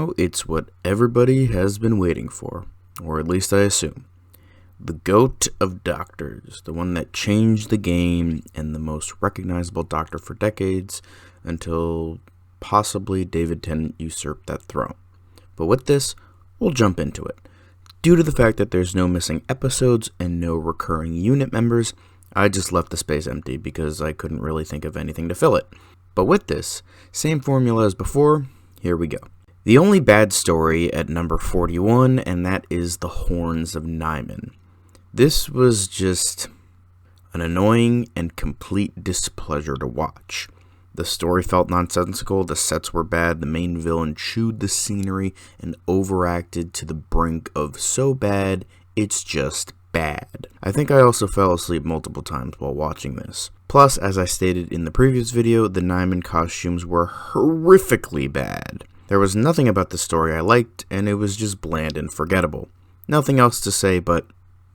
now it's what everybody has been waiting for, or at least I assume. The GOAT of doctors, the one that changed the game and the most recognizable doctor for decades until possibly David Tennant usurped that throne. But with this, we'll jump into it. Due to the fact that there's no missing episodes and no recurring unit members, I just left the space empty because I couldn't really think of anything to fill it. But with this, same formula as before, here we go. The only bad story at number 41, and that is The Horns of Nimon. This was just an annoying and complete displeasure to watch. The story felt nonsensical, the sets were bad, the main villain chewed the scenery and overacted to the brink of so bad, it's just bad. I think I also fell asleep multiple times while watching this. Plus, as I stated in the previous video, the Nimon costumes were horrifically bad. There was nothing about the story I liked, and it was just bland and forgettable. Nothing else to say but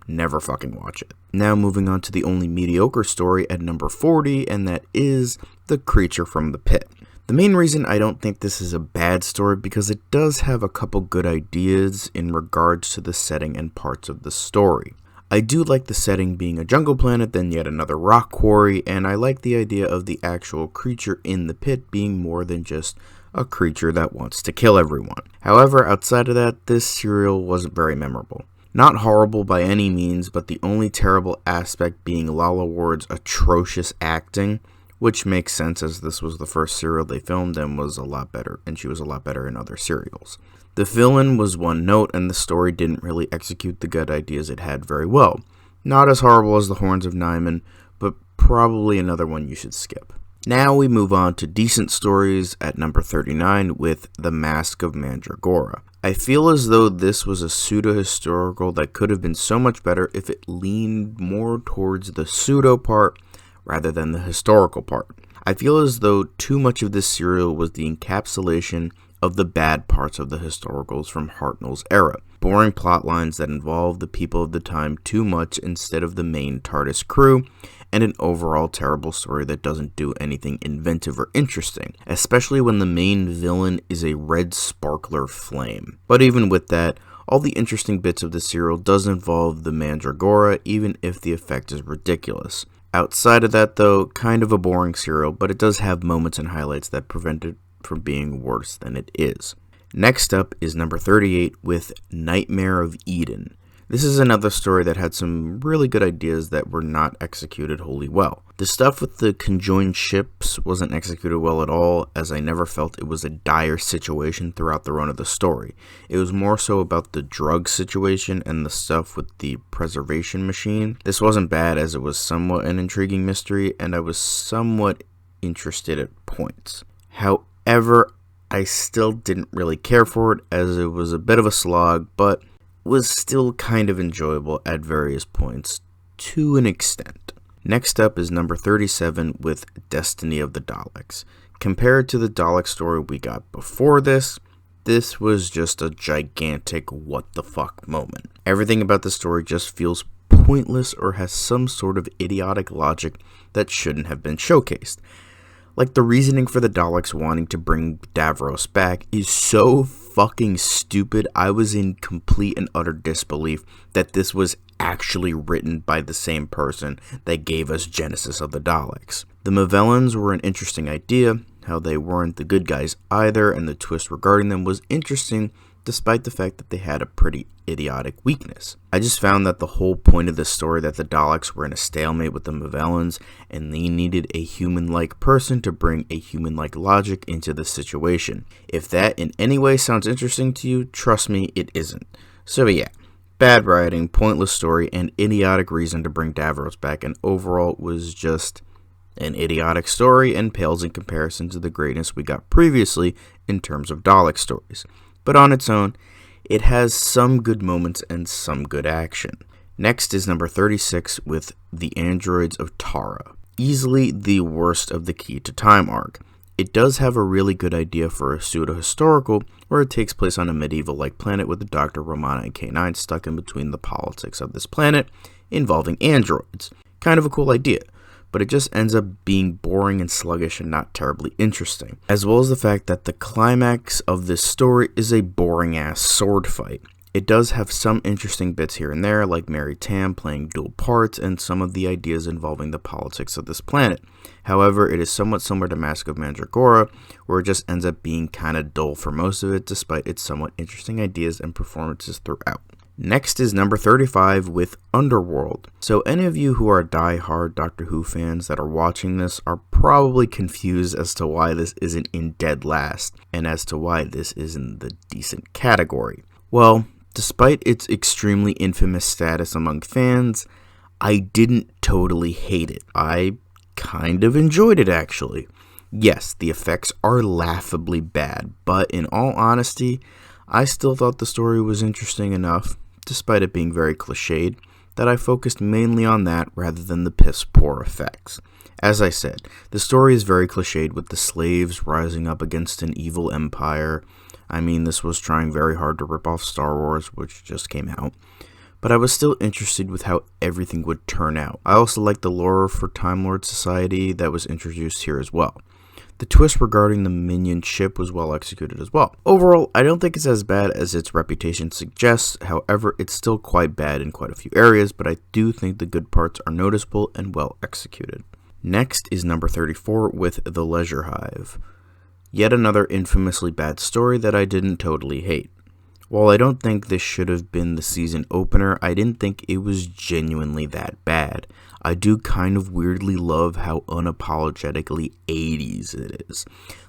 never fucking watch it. Now moving on to the only mediocre story at number 40, and that is The Creature from the Pit. The main reason I don't think this is a bad story because it does have a couple good ideas in regards to the setting and parts of the story. I do like the setting being a jungle planet, then yet another rock quarry, and I like the idea of the actual creature in the pit being more than just a creature that wants to kill everyone. However, outside of that, this serial wasn't very memorable. Not horrible by any means, but the only terrible aspect being Lalla Ward's atrocious acting, which makes sense as this was the first serial they filmed and was a lot better, and she was a lot better in other serials. The villain was one note, and the story didn't really execute the good ideas it had very well. Not as horrible as The Horns of Nimon, but probably another one you should skip. Now we move on to decent stories at number 39 with The Mask of Mandragora. I feel as though this was a pseudo-historical that could have been so much better if it leaned more towards the pseudo part rather than the historical part. I feel as though too much of this serial was the encapsulation of the bad parts of the historicals from Hartnell's era. Boring plot lines that involve the people of the time too much instead of the main TARDIS crew, and an overall terrible story that doesn't do anything inventive or interesting, especially when the main villain is a red sparkler flame. But even with that, all the interesting bits of the serial does involve the Mandragora, even if the effect is ridiculous. Outside of that though, kind of a boring serial, but it does have moments and highlights that prevent it from being worse than it is. Next up is number 38 with Nightmare of Eden. This is another story that had some really good ideas that were not executed wholly well. The stuff with the conjoined ships wasn't executed well at all, as I never felt it was a dire situation throughout the run of the story. It was more so about the drug situation and the stuff with the preservation machine. This wasn't bad as it was somewhat an intriguing mystery, and I was somewhat interested at points. However, I still didn't really care for it as it was a bit of a slog, but was still kind of enjoyable at various points, to an extent. Next up is number 37 with Destiny of the Daleks. Compared to the Dalek story we got before this was just a gigantic what the fuck moment. Everything about the story just feels pointless or has some sort of idiotic logic that shouldn't have been showcased. Like, the reasoning for the Daleks wanting to bring Davros back is so fucking stupid. I was in complete and utter disbelief that this was actually written by the same person that gave us Genesis of the Daleks. The Movellans were an interesting idea, how they weren't the good guys either, and the twist regarding them was interesting despite the fact that they had a pretty idiotic weakness. I just found that the whole point of the story that the Daleks were in a stalemate with the Movellans and they needed a human-like person to bring a human-like logic into the situation. If that in any way sounds interesting to you, trust me, it isn't. So yeah, bad writing, pointless story, and idiotic reason to bring Davros back, and overall it was just an idiotic story and pales in comparison to the greatness we got previously in terms of Dalek stories. But on its own, it has some good moments and some good action. Next is number 36 with The Androids of Tara. Easily the worst of the Key to Time arc. It does have a really good idea for a pseudo-historical where it takes place on a medieval-like planet with the Dr. Romana and K9 stuck in between the politics of this planet involving androids. Kind of a cool idea. but it just ends up being boring and sluggish and not terribly interesting. As well as the fact that the climax of this story is a boring ass sword fight. It does have some interesting bits here and there, like Mary Tam playing dual parts and some of the ideas involving the politics of this planet. However, it is somewhat similar to Mask of Mandragora, where it just ends up being kinda dull for most of it, despite its somewhat interesting ideas and performances throughout. Next is number 35 with Underworld. So any of you who are die-hard Doctor Who fans that are watching this are probably confused as to why this isn't in dead last, and as to why this is in the decent category. Well, despite its extremely infamous status among fans, I didn't totally hate it. I kind of enjoyed it, actually. Yes, the effects are laughably bad, but in all honesty, I still thought the story was interesting enough, despite it being very cliched, that I focused mainly on that rather than the piss-poor effects. As I said, the story is very cliched with the slaves rising up against an evil empire. I mean, this was trying very hard to rip off Star Wars, which just came out. But I was still interested with how everything would turn out. I also liked the lore for Time Lord Society that was introduced here as well. The twist regarding the minion ship was well executed as well. Overall, I don't think it's as bad as its reputation suggests. However, it's still quite bad in quite a few areas, but I do think the good parts are noticeable and well executed. Next is number 34 with The Leisure Hive. Yet another infamously bad story that I didn't totally hate. While I don't think this should have been the season opener, I didn't think it was genuinely that bad. I do kind of weirdly love how unapologetically 80s it is.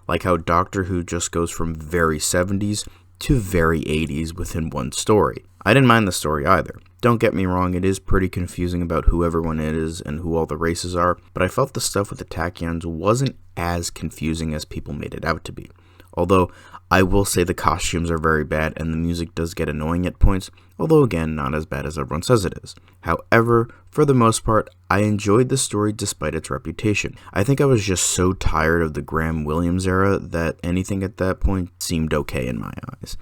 Like how Doctor Who just goes from very 70s to very 80s within one story. I didn't mind the story either. Don't get me wrong, it is pretty confusing about who everyone is and who all the races are, but I felt the stuff with the Tachyons wasn't as confusing as people made it out to be. Although, I will say the costumes are very bad and the music does get annoying at points, although again, not as bad as everyone says it is. However, for the most part, I enjoyed the story despite its reputation. I think I was just so tired of the Graham Williams era that anything at that point seemed okay in my eyes.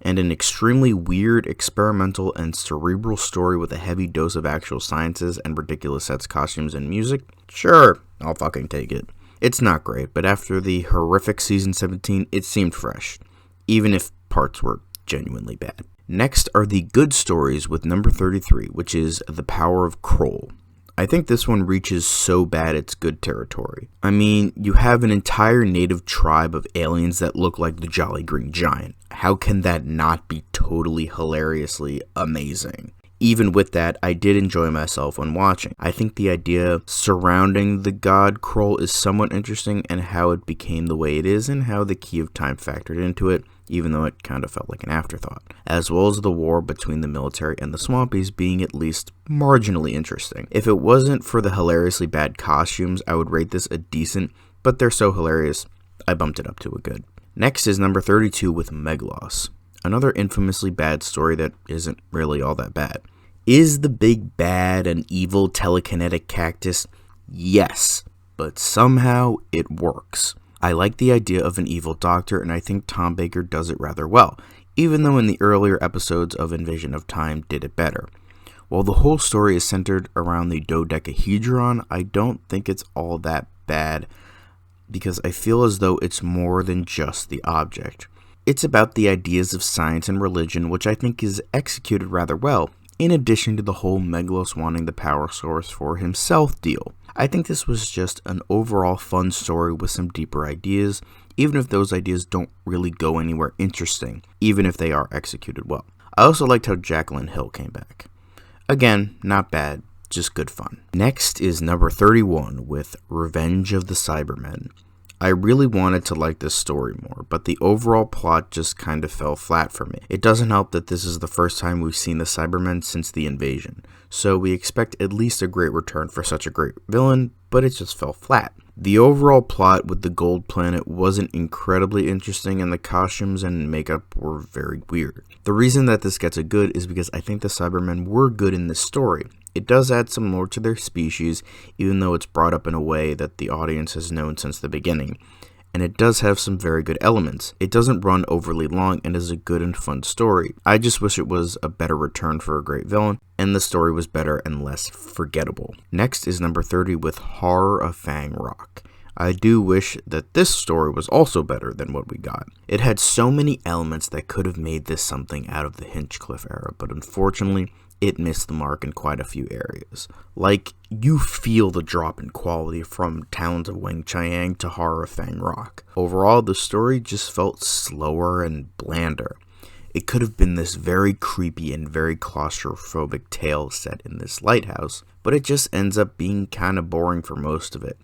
And an extremely weird, experimental, and cerebral story with a heavy dose of actual sciences and ridiculous sets, costumes, and music? Sure, I'll fucking take it. It's not great, but after the horrific season 17, it seemed fresh, even if parts were genuinely bad. Next are the good stories with number 33, which is The Power of Kroll. I think this one reaches so bad it's good territory. I mean, you have an entire native tribe of aliens that look like the Jolly Green Giant. How can that not be totally hilariously amazing? Even with that, I did enjoy myself when watching. I think the idea surrounding the god Kroll is somewhat interesting, and how it became the way it is, and how the Key of Time factored into it, even though it kind of felt like an afterthought. As well as the war between the military and the Swampies being at least marginally interesting. If it wasn't for the hilariously bad costumes, I would rate this a decent, but they're so hilarious, I bumped it up to a good. Next is number 32 with Meglos. Another infamously bad story that isn't really all that bad. Is the big bad an evil telekinetic cactus? Yes, but somehow it works. I like the idea of an evil doctor, and I think Tom Baker does it rather well, even though in the earlier episodes of Invasion of Time did it better. While the whole story is centered around the dodecahedron, I don't think it's all that bad, because I feel as though it's more than just the object. It's about the ideas of science and religion, which I think is executed rather well, in addition to the whole Meglos wanting the power source for himself deal. I think this was just an overall fun story with some deeper ideas, even if those ideas don't really go anywhere interesting, even if they are executed well. I also liked how Jacqueline Hill came back. Again, not bad, just good fun. Next is number 31 with Revenge of the Cybermen. I really wanted to like this story more, but the overall plot just kind of fell flat for me. It doesn't help that this is the first time we've seen the Cybermen since the invasion, so we expect at least a great return for such a great villain, but it just fell flat. The overall plot with the Gold Planet wasn't incredibly interesting, and the costumes and makeup were very weird. The reason that this gets a good is because I think the Cybermen were good in this story. It does add some lore to their species, even though it's brought up in a way that the audience has known since the beginning. and it does have some very good elements. It doesn't run overly long and is a good and fun story. I just wish it was a better return for a great villain, and the story was better and less forgettable. Next is number 30 with Horror of Fang Rock. I do wish that this story was also better than what we got. It had so many elements that could have made this something out of the Hinchcliffe era, but unfortunately, it missed the mark in quite a few areas. Like, you feel the drop in quality from Talons of Weng-Chiang to Horror of Fang Rock. Overall, the story just felt slower and blander. It could have been this very creepy and very claustrophobic tale set in this lighthouse, but it just ends up being kind of boring for most of it.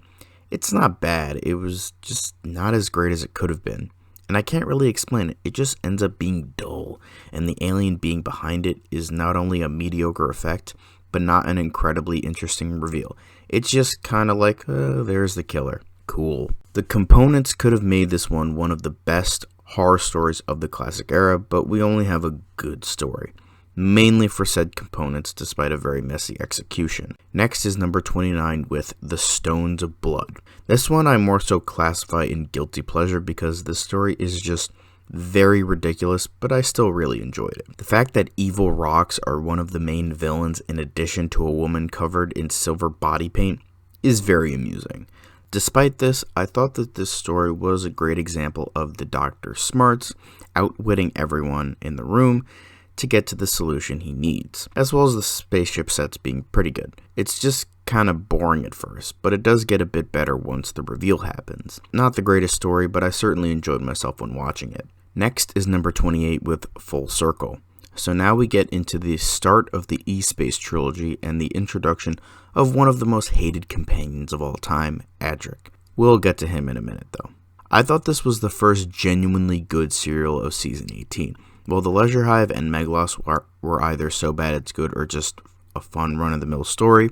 It's not bad, it was just not as great as it could have been. And I can't really explain it, it just ends up being dull, and the alien being behind it is not only a mediocre effect, but not an incredibly interesting reveal. It's just kind of like, there's the killer. Cool. The components could have made this one of the best horror stories of the classic era, but we only have a good story. Mainly for said components, despite a very messy execution. Next is number 29 with The Stones of Blood. This one I more so classify in guilty pleasure because the story is just very ridiculous, but I still really enjoyed it. The fact that evil rocks are one of the main villains in addition to a woman covered in silver body paint is very amusing. Despite this, I thought that this story was a great example of the Doctor's smarts, outwitting everyone in the room, to get to the solution he needs, as well as the spaceship sets being pretty good. It's just kind of boring at first, but it does get a bit better once the reveal happens. Not the greatest story, but I certainly enjoyed myself when watching it. Next is number 28 with Full Circle. So now we get into the start of the E-Space trilogy and the introduction of one of the most hated companions of all time, Adric. We'll get to him in a minute though. I thought this was the first genuinely good serial of season 18. While The Leisure Hive and Meglos were either so bad it's good or just a fun run-of-the-mill story,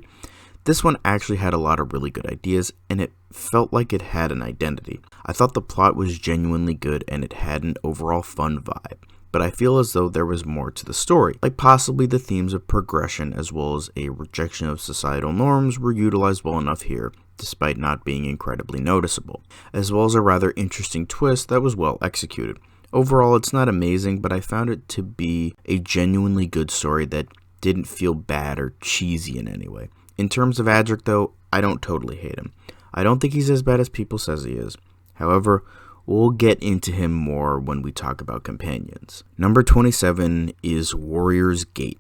this one actually had a lot of really good ideas, and it felt like it had an identity. I thought the plot was genuinely good and it had an overall fun vibe, but I feel as though there was more to the story, like possibly the themes of progression as well as a rejection of societal norms were utilized well enough here, despite not being incredibly noticeable, as well as a rather interesting twist that was well executed. Overall, it's not amazing, but I found it to be a genuinely good story that didn't feel bad or cheesy in any way. In terms of Adric, though, I don't totally hate him. I don't think he's as bad as people says he is. However, we'll get into him more when we talk about companions. Number 27 is Warrior's Gate,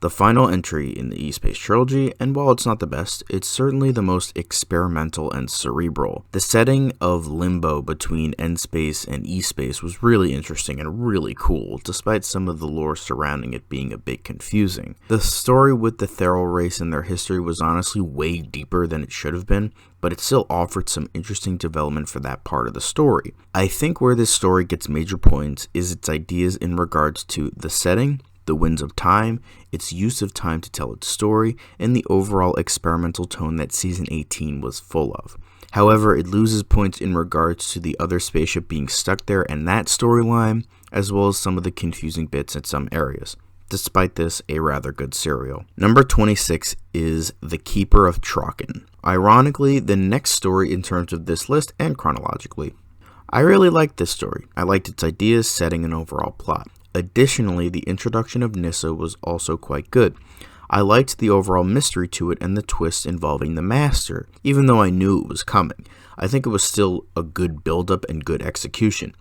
the final entry in the E-Space trilogy, and while it's not the best, it's certainly the most experimental and cerebral. The setting of limbo between N-Space and E-Space was really interesting and really cool, despite some of the lore surrounding it being a bit confusing. The story with the Theral race and their history was honestly way deeper than it should have been, but it still offered some interesting development for that part of the story. I think where this story gets major points is its ideas in regards to the setting, the winds of time, its use of time to tell its story, and the overall experimental tone that Season 18 was full of. However, it loses points in regards to the other spaceship being stuck there and that storyline, as well as some of the confusing bits in some areas. Despite this, a rather good serial. Number 26 is The Keeper of Traken. Ironically, the next story in terms of this list and chronologically. I really liked this story. I liked its ideas, setting, and overall plot. Additionally, the introduction of Nyssa was also quite good. I liked the overall mystery to it and the twist involving the Master, even though I knew it was coming. I think it was still a good build-up and good execution.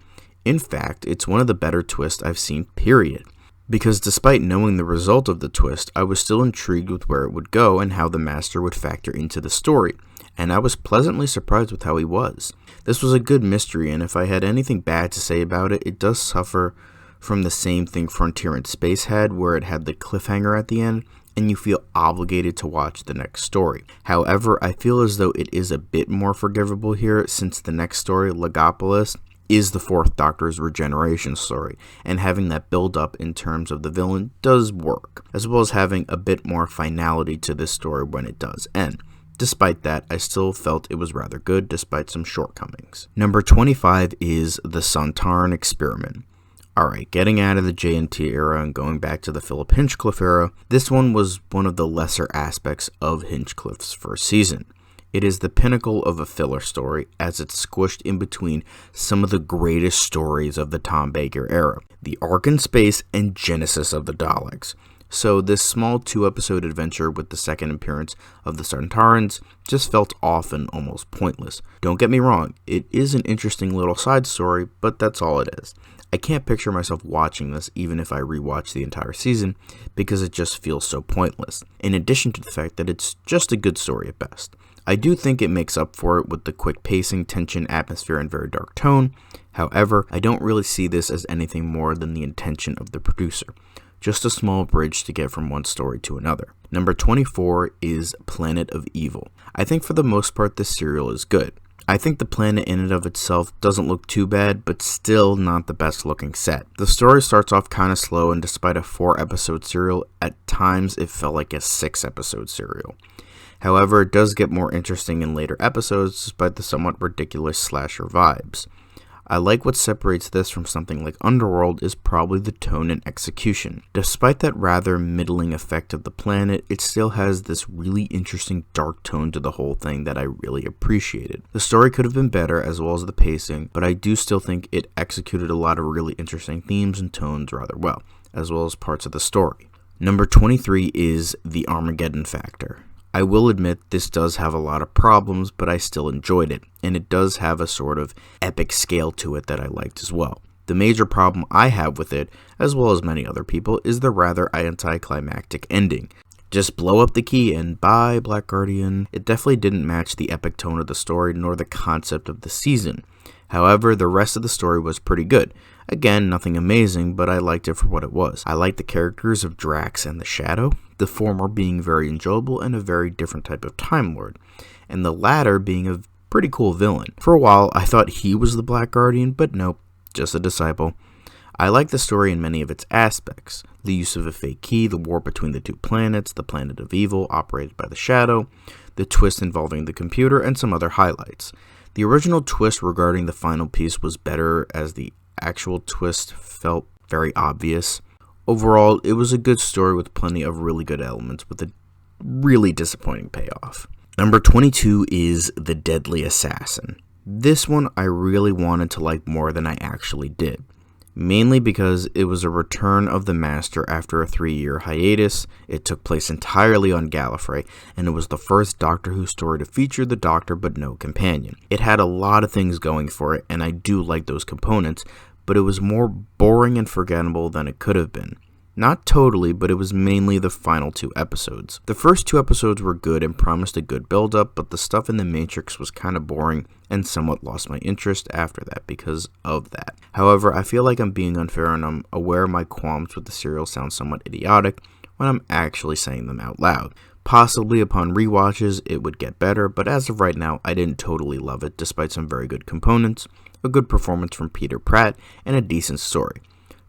In fact, it's one of the better twists I've seen, period. Because despite knowing the result of the twist, I was still intrigued with where it would go and how the Master would factor into the story, and I was pleasantly surprised with how he was. This was a good mystery, and if I had anything bad to say about it, it does suffer from the same thing Frontier in Space had, where it had the cliffhanger at the end, and you feel obligated to watch the next story. However, I feel as though it is a bit more forgivable here, since the next story, Logopolis, is the Fourth Doctor's regeneration story, and having that build up in terms of the villain does work, as well as having a bit more finality to this story when it does end. Despite that, I still felt it was rather good despite some shortcomings. Number 25 is The Sontaran Experiment. Alright, getting out of the JNT era and going back to the Philip Hinchcliffe era, this one was one of the lesser aspects of Hinchcliffe's first season. It is the pinnacle of a filler story, as it's squished in between some of the greatest stories of the Tom Baker era, the Ark in Space and Genesis of the Daleks. So this small 2-episode adventure with the second appearance of the Sontarans just felt off and almost pointless. Don't get me wrong, it is an interesting little side story, but that's all it is. I can't picture myself watching this even if I rewatch the entire season, because it just feels so pointless, in addition to the fact that it's just a good story at best. I do think it makes up for it with the quick pacing, tension, atmosphere, and very dark tone. However, I don't really see this as anything more than the intention of the producer. Just a small bridge to get from one story to another. Number 24 is Planet of Evil. I think for the most part this serial is good. I think the planet in and of itself doesn't look too bad, but still not the best looking set. The story starts off kind of slow, and despite a 4-episode serial, at times it felt like a 6-episode serial. However, it does get more interesting in later episodes despite the somewhat ridiculous slasher vibes. I like what separates this from something like Underworld is probably the tone and execution. Despite that rather middling effect of the planet, it still has this really interesting dark tone to the whole thing that I really appreciated. The story could have been better as well as the pacing, but I do still think it executed a lot of really interesting themes and tones rather well, as well as parts of the story. Number 23 is The Armageddon Factor. I will admit this does have a lot of problems, but I still enjoyed it, and it does have a sort of epic scale to it that I liked as well. The major problem I have with it, as well as many other people, is the rather anticlimactic ending. Just blow up the key and bye, Black Guardian. It definitely didn't match the epic tone of the story nor the concept of the season. However, the rest of the story was pretty good. Again, nothing amazing, but I liked it for what it was. I liked the characters of Drax and the Shadow, the former being very enjoyable and a very different type of Time Lord, and the latter being a pretty cool villain. For a while, I thought he was the Black Guardian, but nope, just a disciple. I like the story in many of its aspects. The use of a fake key, the war between the two planets, the Planet of Evil operated by the Shadow, the twist involving the computer, and some other highlights. The original twist regarding the final piece was better, as the actual twist felt very obvious. Overall, it was a good story with plenty of really good elements with a really disappointing payoff. Number 22 is The Deadly Assassin. This one I really wanted to like more than I actually did, mainly because it was a return of the Master after a 3-year hiatus. It took place entirely on Gallifrey, and it was the first Doctor Who story to feature the Doctor but no companion. It had a lot of things going for it, and I do like those components, but it was more boring and forgettable than it could have been. Not totally, but it was mainly the final 2 episodes. The first 2 episodes were good and promised a good build-up, but the stuff in the Matrix was kind of boring and somewhat lost my interest after that because of that. However, I feel like I'm being unfair, and I'm aware my qualms with the serial sound somewhat idiotic when I'm actually saying them out loud. Possibly upon rewatches it would get better, but as of right now I didn't totally love it despite some very good components, a good performance from Peter Pratt, and a decent story.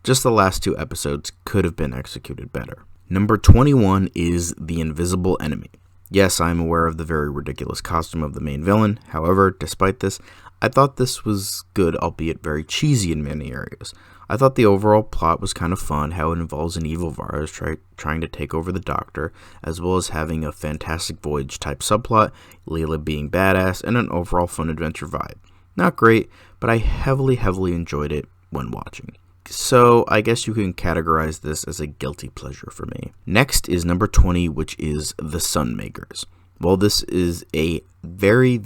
Just the last 2 episodes could have been executed better. Number 21 is The Invisible Enemy. Yes, I am aware of the very ridiculous costume of the main villain. However, despite this, I thought this was good, albeit very cheesy in many areas. I thought the overall plot was kind of fun, how it involves an evil virus trying to take over the Doctor, as well as having a Fantastic Voyage type subplot, Leela being badass, and an overall fun adventure vibe. Not great, but I heavily enjoyed it when watching. So I guess you can categorize this as a guilty pleasure for me. Next is number 20, which is The Sunmakers. While this is a very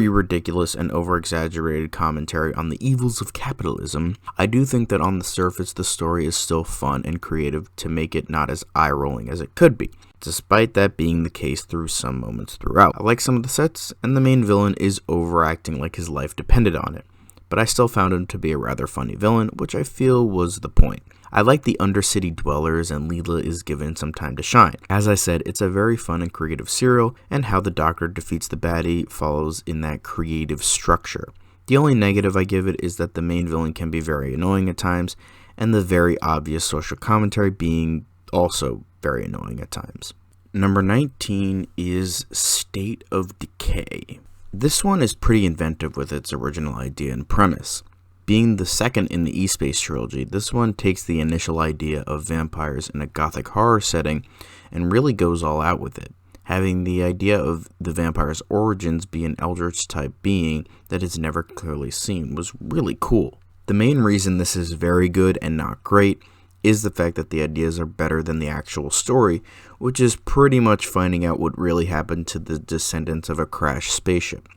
ridiculous and over-exaggerated commentary on the evils of capitalism, I do think that on the surface the story is still fun and creative to make it not as eye-rolling as it could be, despite that being the case through some moments throughout. I like some of the sets, and the main villain is overacting like his life depended on it, but I still found him to be a rather funny villain, which I feel was the point. I like the Undercity dwellers, and Leela is given some time to shine. As I said, it's a very fun and creative serial, and how the Doctor defeats the baddie follows in that creative structure. The only negative I give it is that the main villain can be very annoying at times, and the very obvious social commentary being also very annoying at times. Number 19 is State of Decay. This one is pretty inventive with its original idea and premise. Being the second in the E-Space trilogy, this one takes the initial idea of vampires in a gothic horror setting and really goes all out with it. Having the idea of the vampire's origins be an eldritch-type being that is never clearly seen was really cool. The main reason this is very good and not great is the fact that the ideas are better than the actual story, which is pretty much finding out what really happened to the descendants of a crashed spaceship.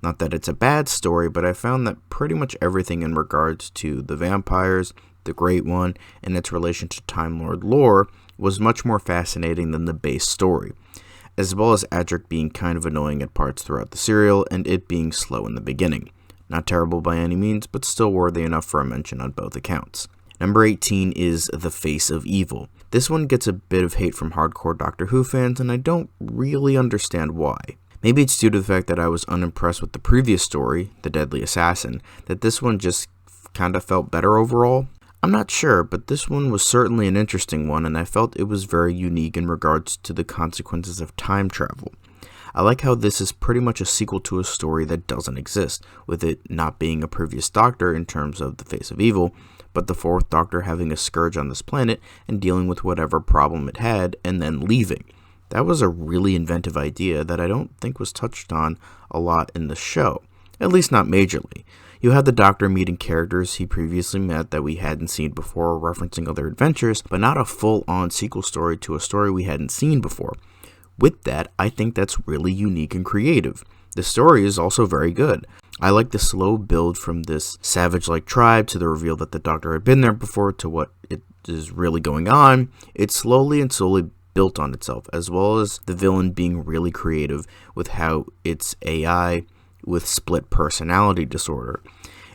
Not that it's a bad story, but I found that pretty much everything in regards to the vampires, the Great One, and its relation to Time Lord lore was much more fascinating than the base story, as well as Adric being kind of annoying at parts throughout the serial and it being slow in the beginning. Not terrible by any means, but still worthy enough for a mention on both accounts. Number 18 is The Face of Evil. This one gets a bit of hate from hardcore Doctor Who fans, and I don't really understand why. Maybe it's due to the fact that I was unimpressed with the previous story, The Deadly Assassin, that this one just kind of felt better overall. I'm not sure, but this one was certainly an interesting one, and I felt it was very unique in regards to the consequences of time travel. I like how this is pretty much a sequel to a story that doesn't exist, with it not being a previous Doctor in terms of the Face of Evil, but the fourth Doctor having a scourge on this planet and dealing with whatever problem it had and then leaving. That was a really inventive idea that I don't think was touched on a lot in the show, at least not majorly. You had the Doctor meeting characters he previously met that we hadn't seen before, referencing other adventures, but not a full-on sequel story to a story we hadn't seen before. With that, I think that's really unique and creative. The story is also very good. I like the slow build from this savage-like tribe to the reveal that the Doctor had been there before to what it is really going on. It slowly built on itself, as well as the villain being really creative with how it's AI with split personality disorder.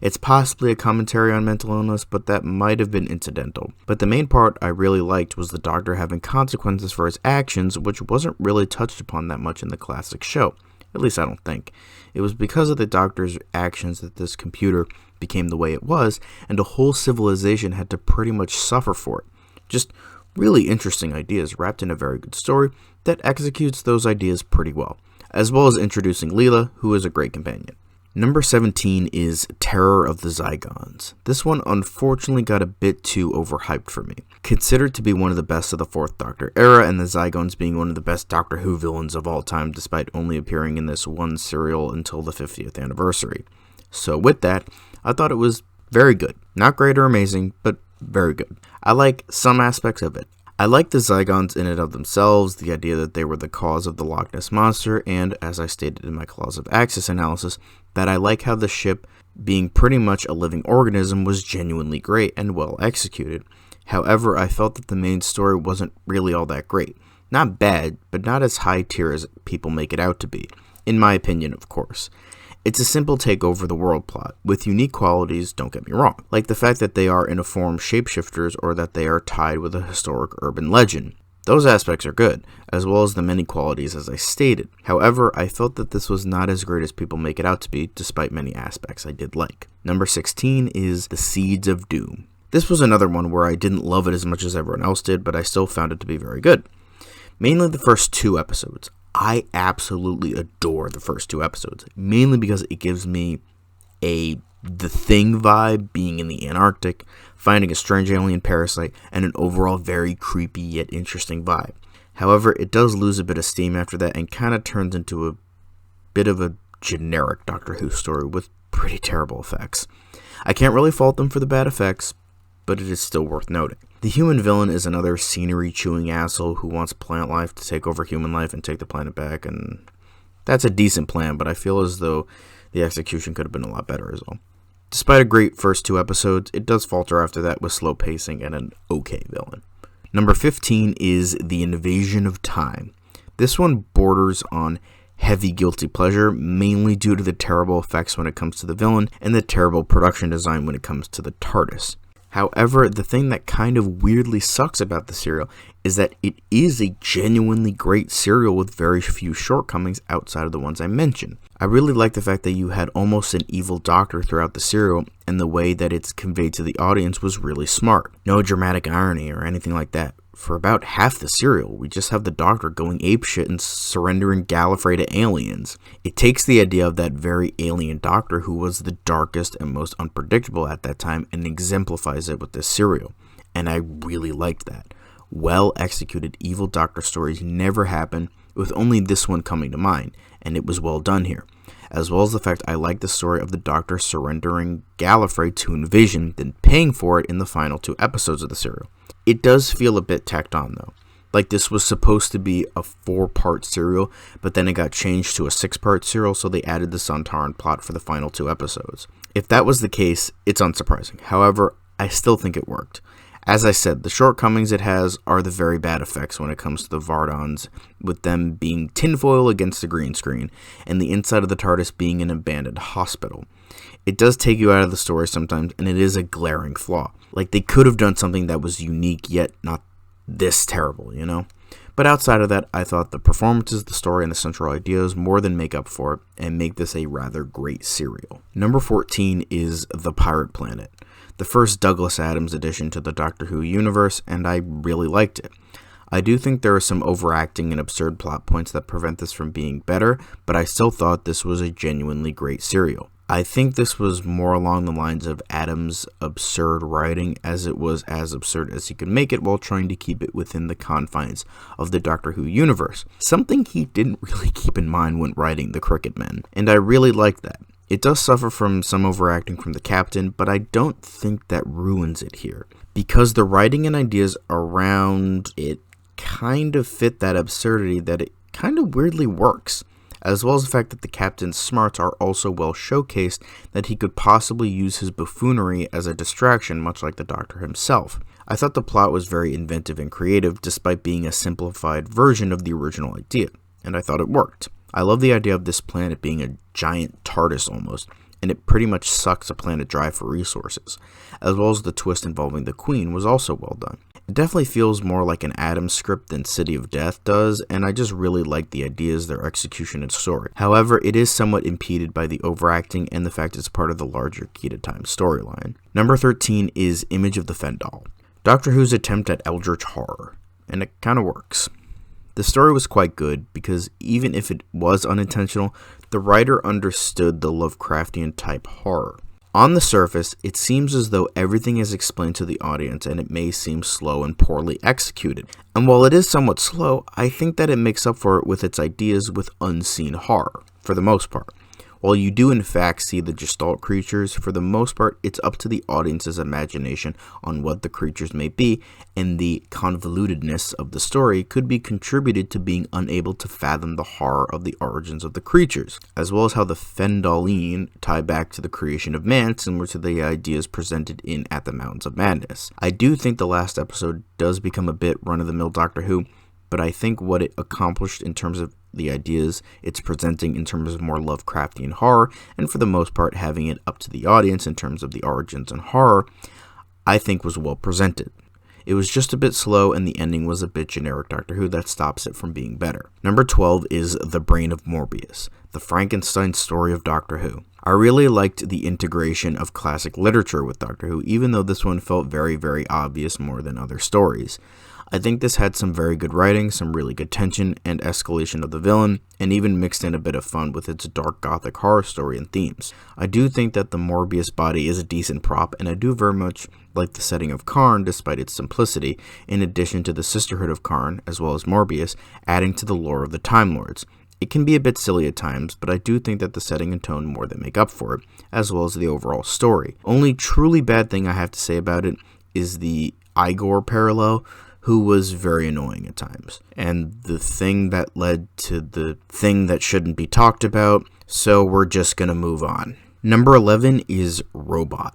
It's possibly a commentary on mental illness, but that might have been incidental. But the main part I really liked was the Doctor having consequences for his actions, which wasn't really touched upon that much in the classic show. At least I don't think. It was because of the Doctor's actions that this computer became the way it was, and a whole civilization had to pretty much suffer for it. Just really interesting ideas wrapped in a very good story that executes those ideas pretty well, as well as introducing Leela, who is a great companion. Number 17 is Terror of the Zygons. This one unfortunately got a bit too overhyped for me. Considered to be one of the best of the 4th Doctor era, and the Zygons being one of the best Doctor Who villains of all time despite only appearing in this one serial until the 50th anniversary. So with that, I thought it was very good. Not great or amazing, but very good. I like some aspects of it. I like the Zygons in and of themselves, the idea that they were the cause of the Loch Ness Monster, and, as I stated in my Claws of Axis analysis, that I like how the ship, being pretty much a living organism, was genuinely great and well executed. However, I felt that the main story wasn't really all that great. Not bad, but not as high tier as people make it out to be. In my opinion, of course. It's a simple take over the world plot, with unique qualities, don't get me wrong, like the fact that they are in a form shapeshifters or that they are tied with a historic urban legend. Those aspects are good, as well as the many qualities as I stated. However, I felt that this was not as great as people make it out to be, despite many aspects I did like. Number 16 is The Seeds of Doom. This was another one where I didn't love it as much as everyone else did, but I still found it to be very good. Mainly the first 2 episodes. I absolutely adore the first 2 episodes, mainly because it gives me The Thing vibe, being in the Antarctic, finding a strange alien parasite, and an overall very creepy yet interesting vibe. However, it does lose a bit of steam after that and kind of turns into a bit of a generic Doctor Who story with pretty terrible effects. I can't really fault them for the bad effects, but it is still worth noting. The human villain is another scenery-chewing asshole who wants plant life to take over human life and take the planet back, and that's a decent plan, but I feel as though the execution could have been a lot better as well. Despite a great first 2 episodes, it does falter after that with slow pacing and an okay villain. Number 15 is The Invasion of Time. This one borders on heavy guilty pleasure, mainly due to the terrible effects when it comes to the villain and the terrible production design when it comes to the TARDIS. However, the thing that kind of weirdly sucks about the serial is that it is a genuinely great serial with very few shortcomings outside of the ones I mentioned. I really like the fact that you had almost an evil Doctor throughout the serial, and the way that it's conveyed to the audience was really smart. No dramatic irony or anything like that. For about half the serial, we just have the Doctor going apeshit and surrendering Gallifrey to aliens. It takes the idea of that very alien Doctor who was the darkest and most unpredictable at that time and exemplifies it with this serial. And I really liked that. Well executed evil Doctor stories never happen, with only this one coming to mind, and it was well done here, as well as the fact I like the story of the Doctor surrendering Gallifrey to Envision, then paying for it in the final 2 episodes of the serial. It does feel a bit tacked on though. Like this was supposed to be a 4-part serial, but then it got changed to a 6-part serial, so they added the Sontaran plot for the final 2 episodes. If that was the case, it's unsurprising. However, I still think it worked. As I said, the shortcomings it has are the very bad effects when it comes to the Vardans, with them being tinfoil against the green screen, and the inside of the TARDIS being an abandoned hospital. It does take you out of the story sometimes, and it is a glaring flaw. Like, they could have done something that was unique, yet not this terrible, you know? But outside of that, I thought the performances, the story, and the central ideas more than make up for it, and make this a rather great serial. Number 14 is The Pirate Planet, the first Douglas Adams addition to the Doctor Who universe, and I really liked it. I do think there are some overacting and absurd plot points that prevent this from being better, but I still thought this was a genuinely great serial. I think this was more along the lines of Adams' absurd writing, as it was as absurd as he could make it while trying to keep it within the confines of the Doctor Who universe, something he didn't really keep in mind when writing The Cricket Men, and I really liked that. It does suffer from some overacting from the captain, but I don't think that ruins it here, because the writing and ideas around it kind of fit that absurdity that it kind of weirdly works, as well as the fact that the captain's smarts are also well showcased, that he could possibly use his buffoonery as a distraction, much like the Doctor himself. I thought the plot was very inventive and creative, despite being a simplified version of the original idea, and I thought it worked. I love the idea of this planet being a giant TARDIS almost, and it pretty much sucks a planet dry for resources, as well as the twist involving the Queen was also well done. It definitely feels more like an Adams script than City of Death does, and I just really like the ideas, their execution, and story. However, it is somewhat impeded by the overacting and the fact it's part of the larger Key to Time storyline. Number 13 is Image of the Fendahl, Doctor Who's attempt at eldritch horror, and it kind of works. The story was quite good, because even if it was unintentional, the writer understood the Lovecraftian type horror. On the surface, it seems as though everything is explained to the audience, and it may seem slow and poorly executed. And while it is somewhat slow, I think that it makes up for it with its ideas with unseen horror, for the most part. While you do in fact see the Gestalt creatures, for the most part it's up to the audience's imagination on what the creatures may be, and the convolutedness of the story could be contributed to being unable to fathom the horror of the origins of the creatures, as well as how the Fendahleen tie back to the creation of man, similar to the ideas presented in At the Mountains of Madness. I do think the last episode does become a bit run-of-the-mill Doctor Who, but I think what it accomplished in terms of the ideas it's presenting in terms of more Lovecraftian horror, and for the most part having it up to the audience in terms of the origins and horror, I think was well presented. It was just a bit slow, and the ending was a bit generic Doctor Who that stops it from being better. Number 12 is The Brain of Morbius, the Frankenstein story of Doctor Who. I really liked the integration of classic literature with Doctor Who, even though this one felt very, very obvious more than other stories. I think this had some very good writing, some really good tension and escalation of the villain, and even mixed in a bit of fun with its dark gothic horror story and themes. I do think that the Morbius body is a decent prop, and I do very much like the setting of Karn despite its simplicity, in addition to the Sisterhood of Karn, as well as Morbius, adding to the lore of the Time Lords. It can be a bit silly at times, but I do think that the setting and tone more than make up for it, as well as the overall story. Only truly bad thing I have to say about it is the Igor parallel, who was very annoying at times, and the thing that led to the thing that shouldn't be talked about, so we're just gonna move on. Number 11 is Robot,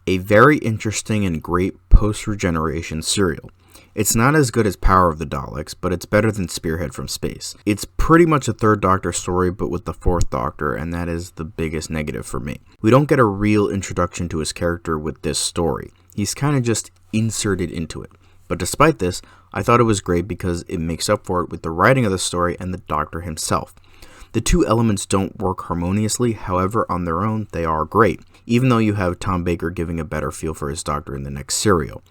a very interesting and great post-regeneration serial. It's not as good as Power of the Daleks, but it's better than Spearhead from Space. It's pretty much a Third Doctor story, but with the Fourth Doctor, and that is the biggest negative for me. We don't get a real introduction to his character with this story. He's kind of just inserted into it. But despite this, I thought it was great because it makes up for it with the writing of the story and the Doctor himself. The two elements don't work harmoniously, however, on their own, they are great, even though you have Tom Baker giving a better feel for his Doctor in the next serial.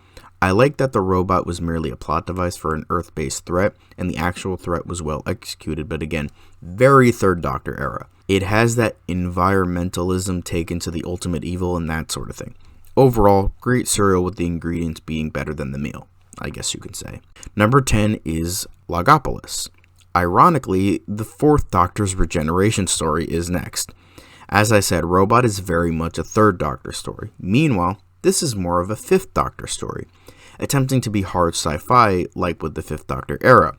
I like that the robot was merely a plot device for an Earth-based threat, and the actual threat was well executed, but again, very Third Doctor era. It has that environmentalism taken to the ultimate evil and that sort of thing. Overall, great serial with the ingredients being better than the meal, I guess you could say. Number 10 is Logopolis, Ironically, the fourth Doctor's regeneration story is next. As I said, Robot is very much a third Doctor story. Meanwhile, this is more of a fifth Doctor story, attempting to be hard sci-fi like with the fifth Doctor era.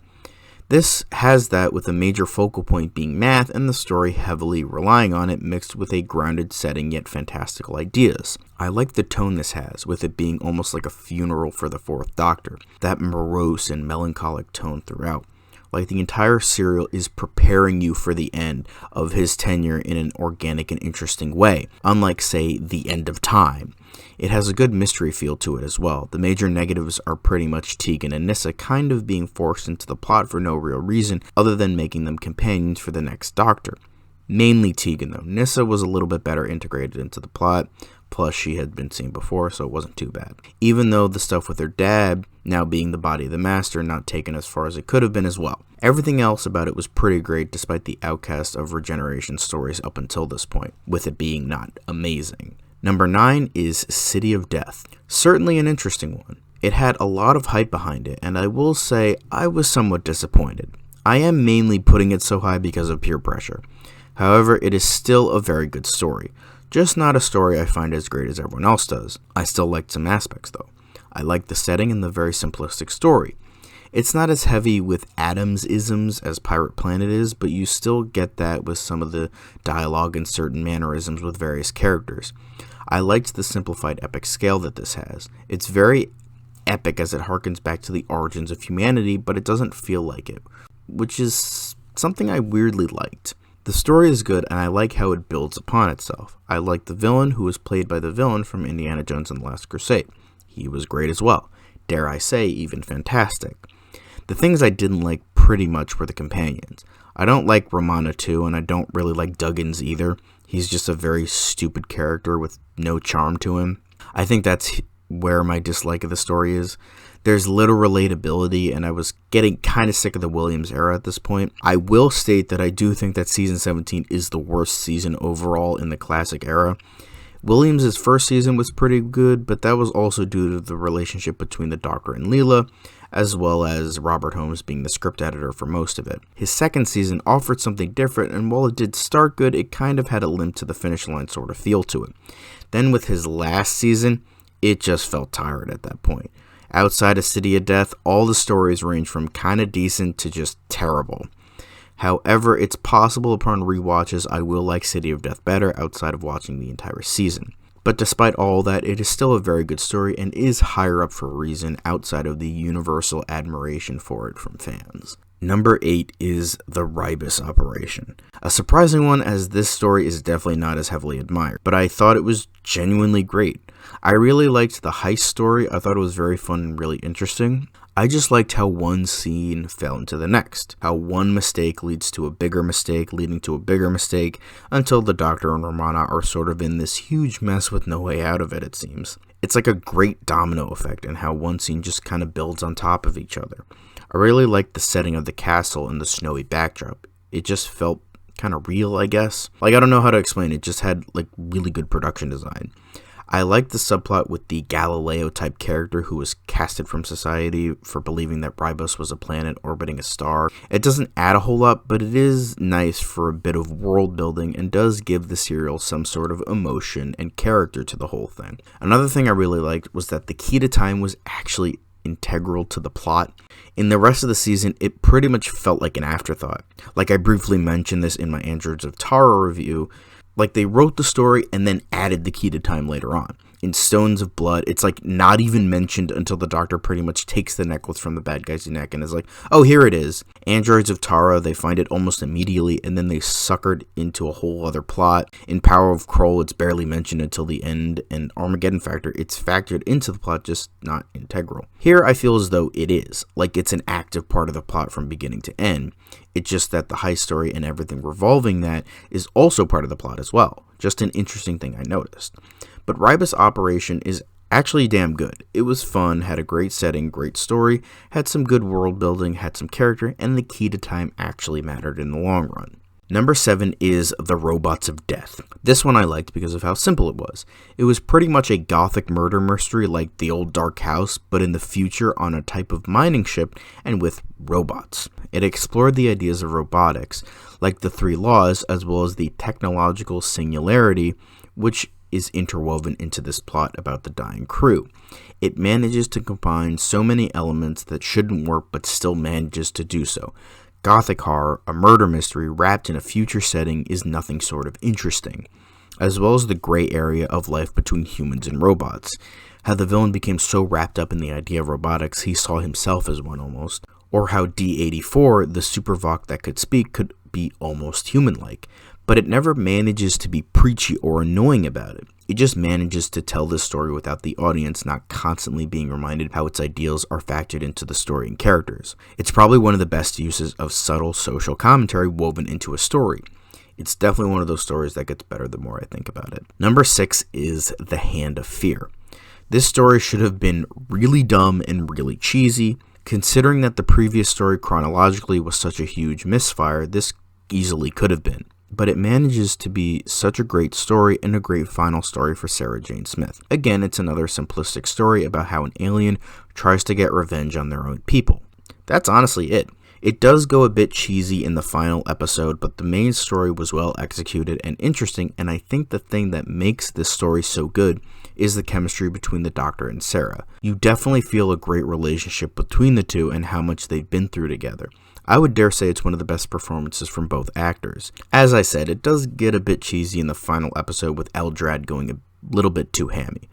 This has that with a major focal point being math and the story heavily relying on it, mixed with a grounded setting yet fantastical ideas. I like the tone this has, with it being almost like a funeral for the fourth Doctor, that morose and melancholic tone throughout. Like the entire serial is preparing you for the end of his tenure in an organic and interesting way, unlike, say, The End of Time. It has a good mystery feel to it as well. The major negatives are pretty much Tegan and Nyssa kind of being forced into the plot for no real reason other than making them companions for the next Doctor. Mainly Tegan though. Nyssa was a little bit better integrated into the plot, plus she had been seen before, so it wasn't too bad. Even though the stuff with her dad, now being the body of the Master, not taken as far as it could have been as well. Everything else about it was pretty great despite the outcast of regeneration stories up until this point, with it being not amazing. Number 9 is City of Death. Certainly an interesting one. It had a lot of hype behind it, and I will say I was somewhat disappointed. I am mainly putting it so high because of peer pressure. However, it is still a very good story. Just not a story I find as great as everyone else does. I still liked some aspects though. I like the setting and the very simplistic story. It's not as heavy with Adams-isms as Pirate Planet is, but you still get that with some of the dialogue and certain mannerisms with various characters. I liked the simplified epic scale that this has. It's very epic as it harkens back to the origins of humanity, but it doesn't feel like it, which is something I weirdly liked. The story is good, and I like how it builds upon itself. I like the villain, who was played by the villain from Indiana Jones and the Last Crusade. He was great as well. Dare I say, even fantastic. The things I didn't like pretty much were the companions. I don't like Romana too, and I don't really like Duggins either. He's just a very stupid character with no charm to him. I think that's where my dislike of the story is. There's little relatability, and I was getting kind of sick of the Williams era at this point. I will state that I do think that season 17 is the worst season overall in the classic era. Williams' first season was pretty good, but that was also due to the relationship between the Doctor and Leela, as well as Robert Holmes being the script editor for most of it. His second season offered something different, and while it did start good, it kind of had a limp to the finish line sort of feel to it. Then with his last season, it just felt tired at that point. Outside of City of Death, all the stories range from kinda decent to just terrible. However, it's possible upon rewatches I will like City of Death better outside of watching the entire season. But despite all that, it is still a very good story and is higher up for a reason outside of the universal admiration for it from fans. Number 8 is the Ribus Operation. A surprising one, as this story is definitely not as heavily admired, but I thought it was genuinely great. I really liked the heist story. I thought it was very fun and really interesting. I just liked how one scene fell into the next, how one mistake leads to a bigger mistake, leading to a bigger mistake, until the Doctor and Romana are sort of in this huge mess with no way out of it, it seems. It's like a great domino effect and how one scene just kind of builds on top of each other. I really liked the setting of the castle and the snowy backdrop. It just felt kind of real, I guess. Like, I don't know how to explain it, it just had like really good production design. I liked the subplot with the Galileo-type character who was casted from society for believing that Ribus was a planet orbiting a star. It doesn't add a whole lot, but it is nice for a bit of world building and does give the serial some sort of emotion and character to the whole thing. Another thing I really liked was that the key to time was actually integral to the plot. In the rest of the season, it pretty much felt like an afterthought. Like I briefly mentioned this in my Androids of Tara review, like they wrote the story and then added the key to time later on. In Stones of Blood, it's like not even mentioned until the Doctor pretty much takes the necklace from the bad guy's neck and is like, oh, here it is. Androids of Tara, they find it almost immediately and then they suckered into a whole other plot. In Power of Kroll, it's barely mentioned until the end, and Armageddon Factor, it's factored into the plot, just not integral. Here, I feel as though it is, like it's an active part of the plot from beginning to end. It's just that the heist story and everything revolving that is also part of the plot as well. Just an interesting thing I noticed. But Ribus Operation is actually damn good. It was fun, had a great setting, great story, had some good world building, had some character, and the key to time actually mattered in the long run. Number 7 is The Robots of Death. This one I liked because of how simple it was. It was pretty much a gothic murder mystery like The Old Dark House, but in the future on a type of mining ship and with robots. It explored the ideas of robotics, like the 3 laws, as well as the technological singularity, which is interwoven into this plot about the dying crew. It manages to combine so many elements that shouldn't work but still manages to do so. Gothic horror, a murder mystery wrapped in a future setting, is nothing short of interesting, as well as the gray area of life between humans and robots. How the villain became so wrapped up in the idea of robotics he saw himself as one almost, or how D-84, the supervoc that could speak, could be almost human-like, but it never manages to be preachy or annoying about it. It just manages to tell this story without the audience not constantly being reminded how its ideals are factored into the story and characters. It's probably one of the best uses of subtle social commentary woven into a story. It's definitely one of those stories that gets better the more I think about it. Number 6 is The Hand of Fear. This story should have been really dumb and really cheesy. Considering that the previous story chronologically was such a huge misfire, this easily could have been. But it manages to be such a great story and a great final story for Sarah Jane Smith. Again, it's another simplistic story about how an alien tries to get revenge on their own people. That's honestly it. It does go a bit cheesy in the final episode, but the main story was well executed and interesting, and I think the thing that makes this story so good is the chemistry between the Doctor and Sarah. You definitely feel a great relationship between the two and how much they've been through together. I would dare say it's one of the best performances from both actors. As I said, it does get a bit cheesy in the final episode with Eldrad going a little bit too hammy.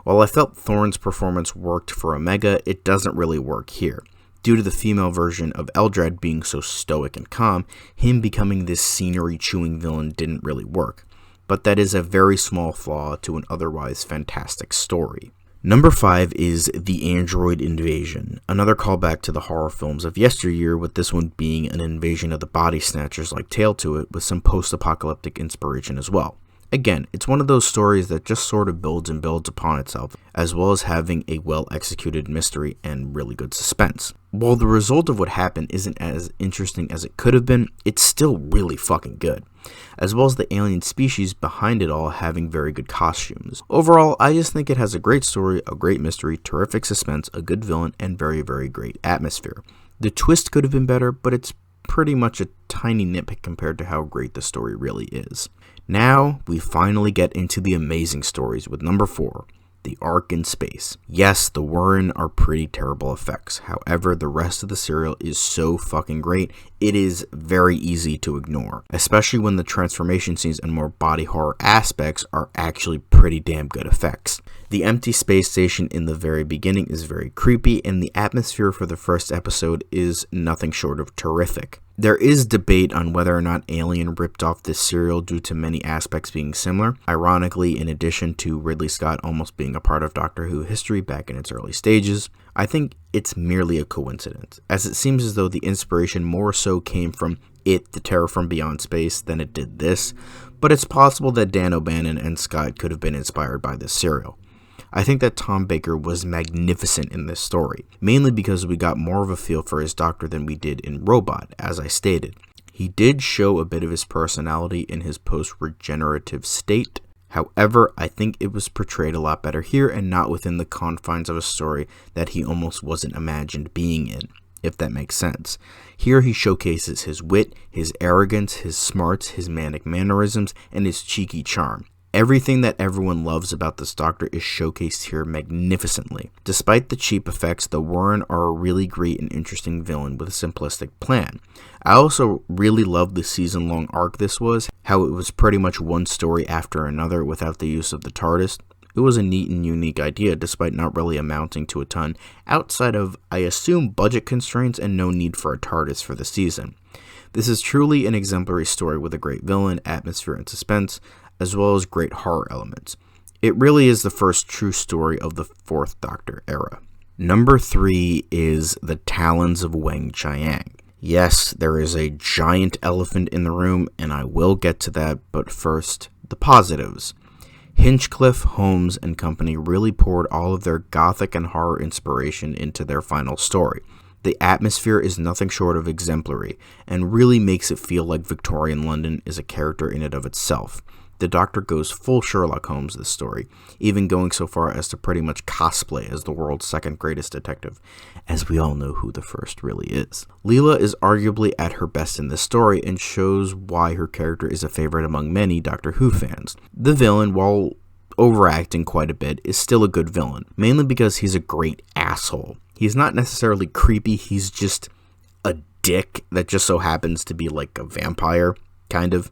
While I felt Thorne's performance worked for Omega, it doesn't really work here. Due to the female version of Eldrad being so stoic and calm, him becoming this scenery-chewing villain didn't really work. But that is a very small flaw to an otherwise fantastic story. Number 5 is The Android Invasion, another callback to the horror films of yesteryear, with this one being an invasion of the body snatchers like Tale to It, with some post-apocalyptic inspiration as well. Again, it's one of those stories that just sort of builds and builds upon itself, as well as having a well-executed mystery and really good suspense. While the result of what happened isn't as interesting as it could have been, it's still really fucking good, as well as the alien species behind it all having very good costumes. Overall, I just think it has a great story, a great mystery, terrific suspense, a good villain, and very, very great atmosphere. The twist could have been better, but it's pretty much a tiny nitpick compared to how great the story really is. Now, we finally get into the amazing stories with number 4, The Ark in Space. Yes, the Warren are pretty terrible effects. However, the rest of the serial is so fucking great, it is very easy to ignore. Especially when the transformation scenes and more body horror aspects are actually pretty damn good effects. The empty space station in the very beginning is very creepy, and the atmosphere for the first episode is nothing short of terrific. There is debate on whether or not Alien ripped off this serial due to many aspects being similar. Ironically, in addition to Ridley Scott almost being a part of Doctor Who history back in its early stages, I think it's merely a coincidence, as it seems as though the inspiration more so came from It, The Terror from Beyond Space, than it did this, but it's possible that Dan O'Bannon and Scott could have been inspired by this serial. I think that Tom Baker was magnificent in this story, mainly because we got more of a feel for his Doctor than we did in Robot, as I stated. He did show a bit of his personality in his post-regenerative state. However, I think it was portrayed a lot better here and not within the confines of a story that he almost wasn't imagined being in, if that makes sense. Here he showcases his wit, his arrogance, his smarts, his manic mannerisms, and his cheeky charm. Everything that everyone loves about this Doctor is showcased here magnificently. Despite the cheap effects, the Warren are a really great and interesting villain with a simplistic plan. I also really love the season-long arc this was, how it was pretty much one story after another without the use of the TARDIS. It was a neat and unique idea despite not really amounting to a ton, outside of, I assume, budget constraints and no need for a TARDIS for the season. This is truly an exemplary story with a great villain, atmosphere, and suspense, as well as great horror elements. It really is the first true story of the 4th Doctor era. Number 3 is The Talons of Weng-Chiang. Yes, there is a giant elephant in the room, and I will get to that, but first, the positives. Hinchcliffe, Holmes, and company really poured all of their gothic and horror inspiration into their final story. The atmosphere is nothing short of exemplary, and really makes it feel like Victorian London is a character in and of itself. The Doctor goes full Sherlock Holmes this story, even going so far as to pretty much cosplay as the world's second greatest detective, as we all know who the first really is. Leela is arguably at her best in this story and shows why her character is a favorite among many Doctor Who fans. The villain, while overacting quite a bit, is still a good villain, mainly because he's a great asshole. He's not necessarily creepy, he's just a dick that just so happens to be like a vampire, kind of.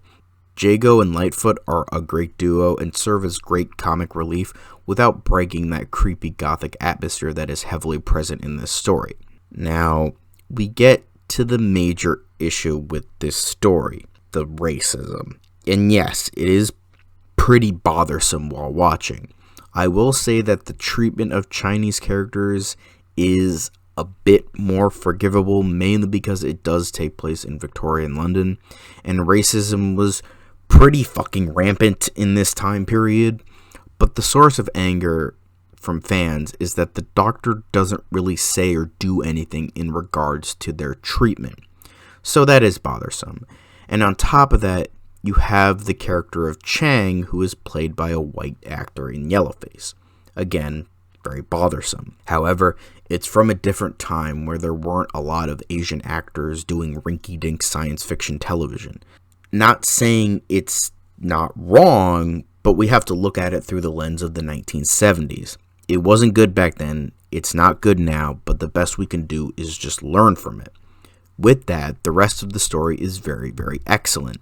Jago and Lightfoot are a great duo and serve as great comic relief without breaking that creepy gothic atmosphere that is heavily present in this story. Now, we get to the major issue with this story, the racism. And yes, it is pretty bothersome while watching. I will say that the treatment of Chinese characters is a bit more forgivable, mainly because it does take place in Victorian London, and racism was pretty fucking rampant in this time period. But the source of anger from fans is that the Doctor doesn't really say or do anything in regards to their treatment. So that is bothersome. And on top of that, you have the character of Chang, who is played by a white actor in Yellowface. Again, very bothersome. However, it's from a different time where there weren't a lot of Asian actors doing rinky-dink science fiction television. Not saying it's not wrong, but we have to look at it through the lens of the 1970s. It wasn't good back then, it's not good now, but the best we can do is just learn from it. With that, the rest of the story is very, very excellent.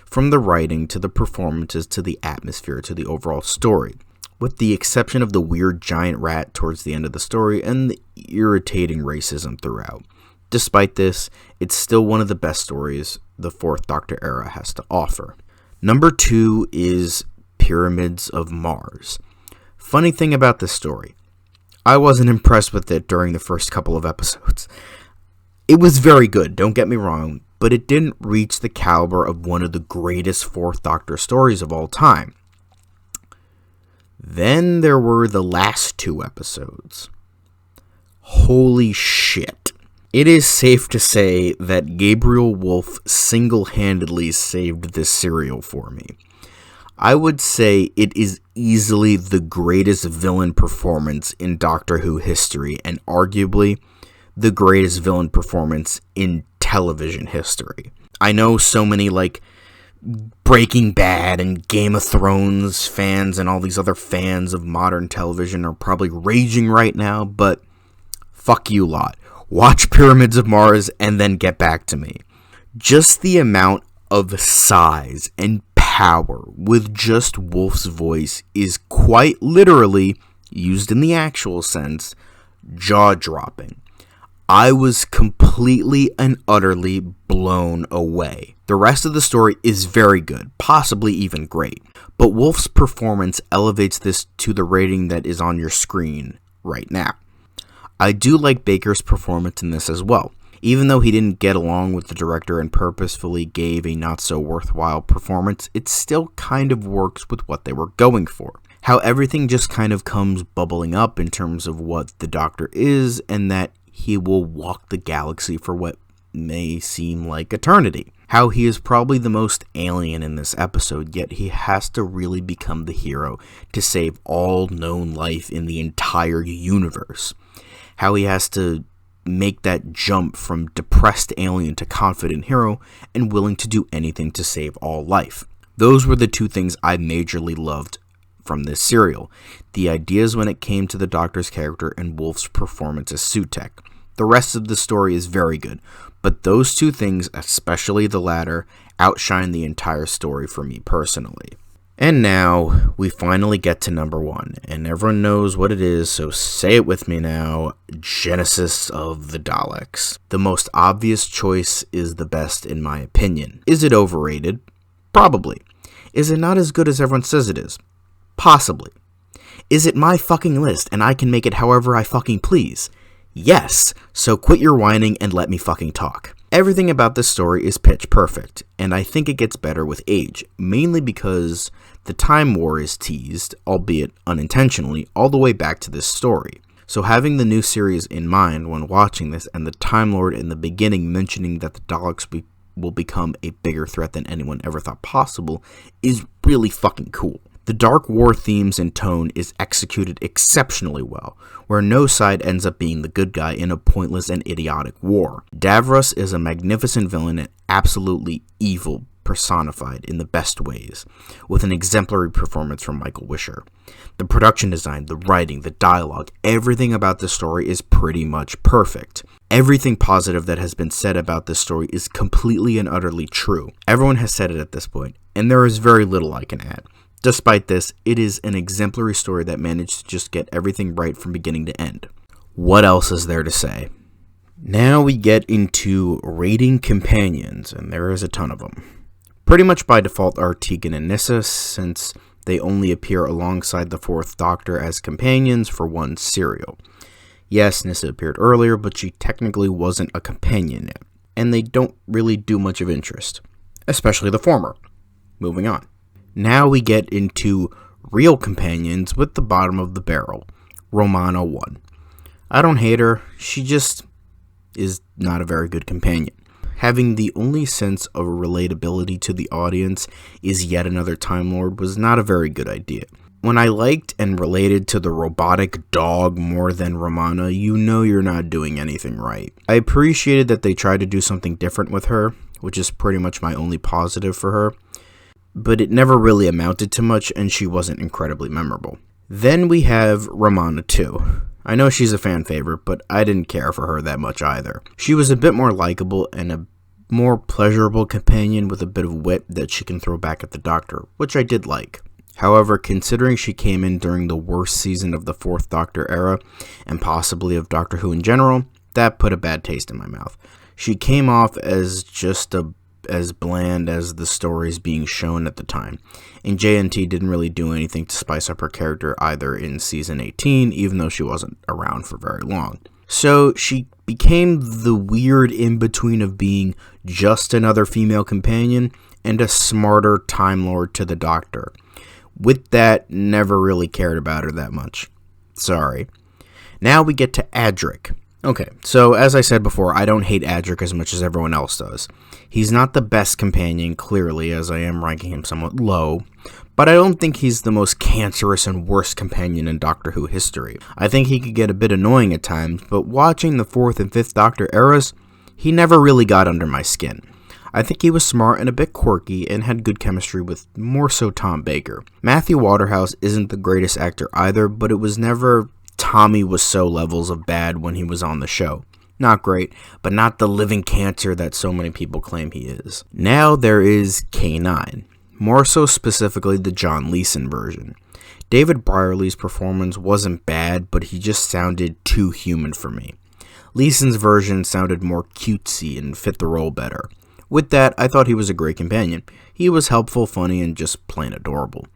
From the writing, to the performances, to the atmosphere, to the overall story. With the exception of the weird giant rat towards the end of the story and the irritating racism throughout. Despite this, it's still one of the best stories the Fourth Doctor era has to offer. Number 2 is Pyramids of Mars. Funny thing about this story, I wasn't impressed with it during the first couple of episodes. It was very good, don't get me wrong, but it didn't reach the caliber of one of the greatest Fourth Doctor stories of all time. Then there were the last 2 episodes. Holy shit. It is safe to say that Gabriel Wolfe single-handedly saved this serial for me. I would say it is easily the greatest villain performance in Doctor Who history, and arguably the greatest villain performance in television history. I know so many Breaking Bad and Game of Thrones fans and all these other fans of modern television are probably raging right now, but fuck you lot. Watch Pyramids of Mars and then get back to me. Just the amount of size and power with just Wolfe's voice is quite literally, used in the actual sense, jaw-dropping. I was completely and utterly blown away. The rest of the story is very good, possibly even great, but Wolfe's performance elevates this to the rating that is on your screen right now. I do like Baker's performance in this as well. Even though he didn't get along with the director and purposefully gave a not-so-worthwhile performance, it still kind of works with what they were going for. How everything just kind of comes bubbling up in terms of what the Doctor is, and that he will walk the galaxy for what may seem like eternity. How he is probably the most alien in this episode, yet he has to really become the hero to save all known life in the entire universe. How he has to make that jump from depressed alien to confident hero and willing to do anything to save all life. Those were the 2 things I majorly loved from this serial. The ideas when it came to the Doctor's character and Wolfe's performance as Sutekh. The rest of the story is very good, but those 2 things, especially the latter, outshine the entire story for me personally. And now, we finally get to number 1, and everyone knows what it is, so say it with me now, Genesis of the Daleks. The most obvious choice is the best in my opinion. Is it overrated? Probably. Is it not as good as everyone says it is? Possibly. Is it my fucking list, and I can make it however I fucking please? Yes, so quit your whining and let me fucking talk. Everything about this story is pitch perfect, and I think it gets better with age, mainly because the Time War is teased, albeit unintentionally, all the way back to this story. So having the new series in mind when watching this, and the Time Lord in the beginning mentioning that the Daleks will become a bigger threat than anyone ever thought possible, is really fucking cool. The Dark War themes and tone is executed exceptionally well, where no side ends up being the good guy in a pointless and idiotic war. Davros is a magnificent villain and absolutely evil personified in the best ways, with an exemplary performance from Michael Wisher. The production design, the writing, the dialogue, everything about this story is pretty much perfect. Everything positive that has been said about this story is completely and utterly true. Everyone has said it at this point, and there is very little I can add. Despite this, it is an exemplary story that managed to just get everything right from beginning to end. What else is there to say? Now we get into rating companions, and there is a ton of them. Pretty much by default are Tegan and Nyssa, since they only appear alongside the Fourth Doctor as companions for one serial. Yes, Nyssa appeared earlier, but she technically wasn't a companion yet, and they don't really do much of interest, especially the former. Moving on. Now we get into real companions with the bottom of the barrel, Romana 1. I don't hate her, she just is not a very good companion. Having the only sense of relatability to the audience is yet another Time Lord was not a very good idea. When I liked and related to the robotic dog more than Romana, you know you're not doing anything right. I appreciated that they tried to do something different with her, which is pretty much my only positive for her, but it never really amounted to much and she wasn't incredibly memorable. Then we have Romana 2. I know she's a fan favorite, but I didn't care for her that much either. She was a bit more likable and a more pleasurable companion with a bit of wit that she can throw back at the Doctor, which I did like. However, considering she came in during the worst season of the Fourth Doctor era, and possibly of Doctor Who in general, that put a bad taste in my mouth. She came off as just as bland as the stories being shown at the time, and JNT didn't really do anything to spice up her character either in season 18, even though she wasn't around for very long. So she became the weird in-between of being just another female companion and a smarter Time Lord to the Doctor. With that, never really cared about her that much. Sorry. Now we get to Adric. Okay, so as I said before, I don't hate Adric as much as everyone else does. He's not the best companion, clearly, as I am ranking him somewhat low, but I don't think he's the most cancerous and worst companion in Doctor Who history. I think he could get a bit annoying at times, but watching the 4th and 5th Doctor eras, he never really got under my skin. I think he was smart and a bit quirky and had good chemistry with more so Tom Baker. Matthew Waterhouse isn't the greatest actor either, but it was never Tommy Wiseau levels of bad when he was on the show. Not great, but not the living cancer that so many people claim he is. Now there is K9, more so specifically the John Leeson version. David Brierly's performance wasn't bad, but he just sounded too human for me. Leeson's version sounded more cutesy and fit the role better. With that, I thought he was a great companion. He was helpful, funny, and just plain adorable.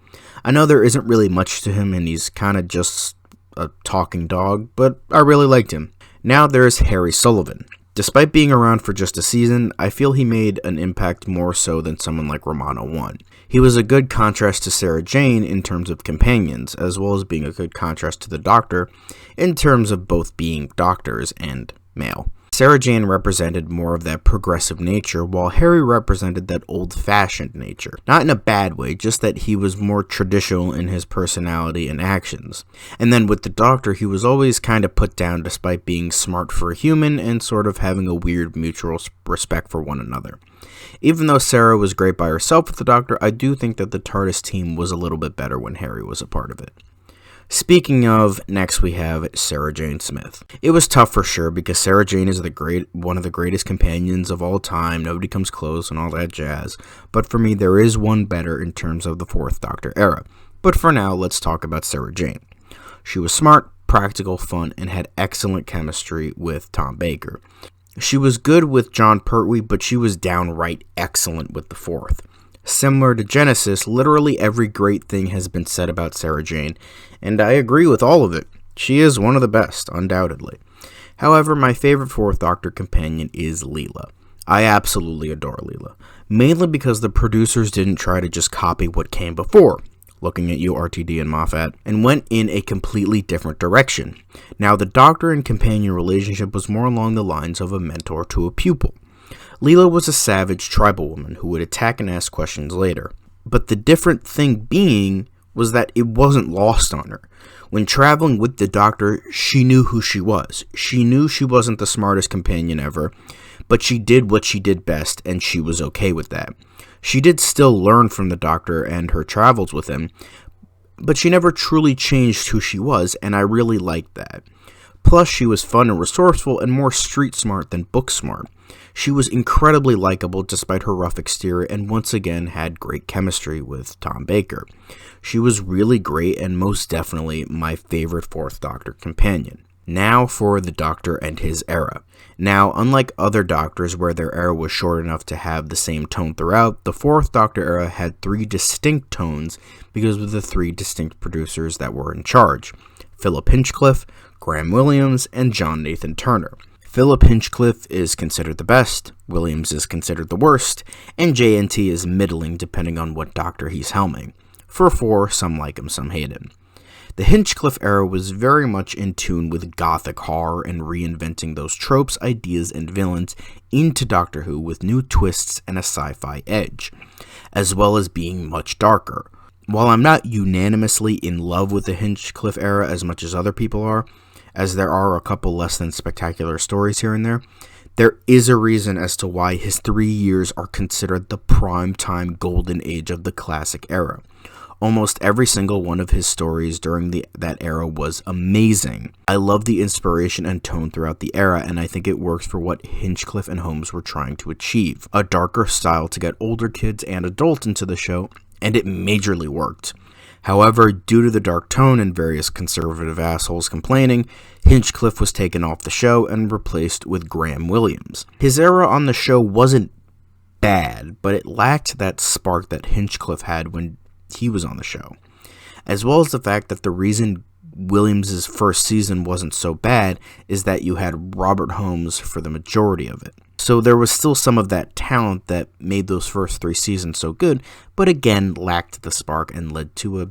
I know there isn't really much to him and he's kind of just a talking dog, but I really liked him. Now there's Harry Sullivan. Despite being around for just a season, I feel he made an impact more so than someone like Romana 1. He was a good contrast to Sarah Jane in terms of companions, as well as being a good contrast to the Doctor in terms of both being doctors and male. Sarah Jane represented more of that progressive nature, while Harry represented that old-fashioned nature. Not in a bad way, just that he was more traditional in his personality and actions. And then with the Doctor, he was always kind of put down despite being smart for a human and sort of having a weird mutual respect for one another. Even though Sarah was great by herself with the Doctor, I do think that the TARDIS team was a little bit better when Harry was a part of it. Speaking of, next we have Sarah Jane Smith. It was tough for sure because Sarah Jane is one of the greatest companions of all time, nobody comes close and all that jazz, but for me there is one better in terms of the 4th Doctor era. But for now, let's talk about Sarah Jane. She was smart, practical, fun, and had excellent chemistry with Tom Baker. She was good with John Pertwee, but she was downright excellent with the 4th. Similar to Genesis, literally every great thing has been said about Sarah Jane, and I agree with all of it. She is one of the best, undoubtedly. However, my favorite 4th Doctor companion is Leela. I absolutely adore Leela, mainly because the producers didn't try to just copy what came before. looking at you, RTD and Moffat, and went in a completely different direction. Now, the Doctor and companion relationship was more along the lines of a mentor to a pupil. Leela was a savage tribal woman who would attack and ask questions later. But the different thing being was that it wasn't lost on her. When traveling with the Doctor, she knew who she was. She knew she wasn't the smartest companion ever, but she did what she did best, and she was okay with that. She did still learn from the Doctor and her travels with him, but she never truly changed who she was, and I really liked that. Plus, she was fun and resourceful and more street smart than book smart. She was incredibly likable despite her rough exterior and once again had great chemistry with Tom Baker. She was really great and most definitely my favorite Fourth Doctor companion. Now for the Doctor and his era. Now, unlike other Doctors where their era was short enough to have the same tone throughout, the Fourth Doctor era had 3 distinct tones because of the 3 distinct producers that were in charge: Philip Hinchcliffe, Graham Williams, and John Nathan Turner. Philip Hinchcliffe is considered the best, Williams is considered the worst, and JNT is middling depending on what Doctor he's helming. For 4, some like him, some hate him. The Hinchcliffe era was very much in tune with gothic horror and reinventing those tropes, ideas, and villains into Doctor Who with new twists and a sci-fi edge, as well as being much darker. While I'm not unanimously in love with the Hinchcliffe era as much as other people are, as there are a couple less than spectacular stories here and there is a reason as to why his 3 years are considered the prime-time golden age of the classic era. Almost every single one of his stories during that era was amazing. I love the inspiration and tone throughout the era, and I think it works for what Hinchcliffe and Holmes were trying to achieve. A darker style to get older kids and adults into the show, and it majorly worked. However, due to the dark tone and various conservative assholes complaining, Hinchcliffe was taken off the show and replaced with Graham Williams. His era on the show wasn't bad, but it lacked that spark that Hinchcliffe had when he was on the show, as well as the fact that the reason Williams' first season wasn't so bad is that you had Robert Holmes for the majority of it. So there was still some of that talent that made those first 3 seasons so good, but again lacked the spark and led to a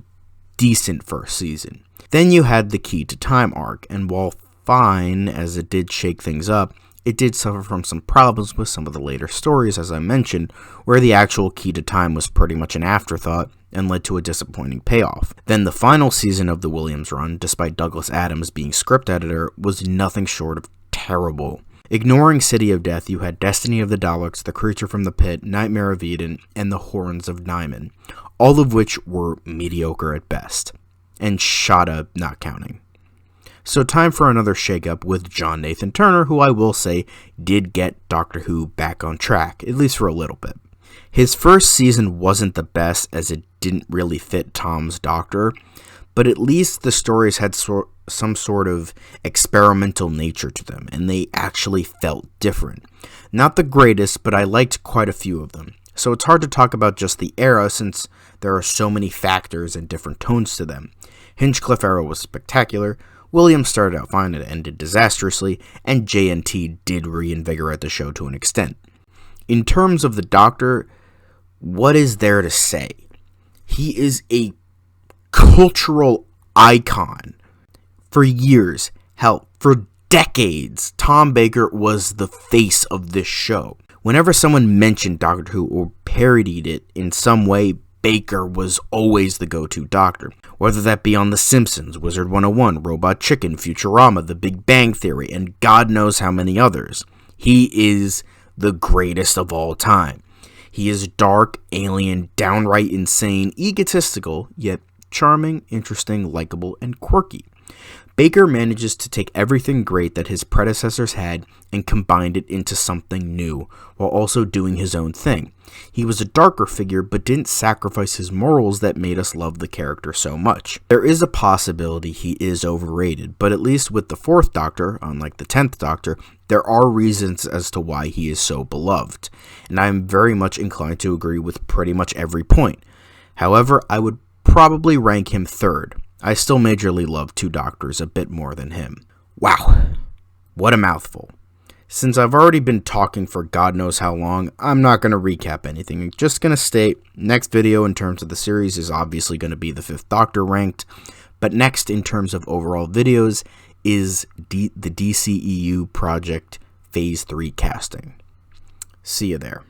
decent first season. Then you had the Key to Time arc, and while fine as it did shake things up, it did suffer from some problems with some of the later stories, as I mentioned, where the actual Key to Time was pretty much an afterthought and led to a disappointing payoff. Then the final season of the Williams run, despite Douglas Adams being script editor, was nothing short of terrible. Ignoring City of Death, you had Destiny of the Daleks, The Creature from the Pit, Nightmare of Eden, and The Horns of Nimon, all of which were mediocre at best, and Shada not counting. So time for another shakeup with John Nathan Turner, who I will say did get Doctor Who back on track, at least for a little bit. His first season wasn't the best as it didn't really fit Tom's Doctor, but at least the stories had some sort of experimental nature to them, and they actually felt different. Not the greatest, but I liked quite a few of them. So it's hard to talk about just the era since there are so many factors and different tones to them. Hinchcliffe era was spectacular, Williams started out fine and ended disastrously, and JNT did reinvigorate the show to an extent. In terms of the Doctor, what is there to say? He is a cultural icon. For years, hell, for decades, Tom Baker was the face of this show. Whenever someone mentioned Doctor Who or parodied it in some way, Baker was always the go-to Doctor. Whether that be on The Simpsons, Wizard 101, Robot Chicken, Futurama, The Big Bang Theory, and God knows how many others. He is the greatest of all time. He is dark, alien, downright insane, egotistical, yet charming, interesting, likable, and quirky. Baker manages to take everything great that his predecessors had and combined it into something new, while also doing his own thing. He was a darker figure, but didn't sacrifice his morals that made us love the character so much. There is a possibility he is overrated, but at least with the 4th Doctor, unlike the 10th Doctor, there are reasons as to why he is so beloved, and I am very much inclined to agree with pretty much every point. However, I would probably rank him 3rd. I still majorly love 2 Doctors a bit more than him. Wow, what a mouthful. Since I've already been talking for God knows how long, I'm not going to recap anything. I'm just going to state, next video in terms of the series is obviously going to be the 5th Doctor ranked, but next in terms of overall videos is the DCEU Project Phase 3 casting. See you there.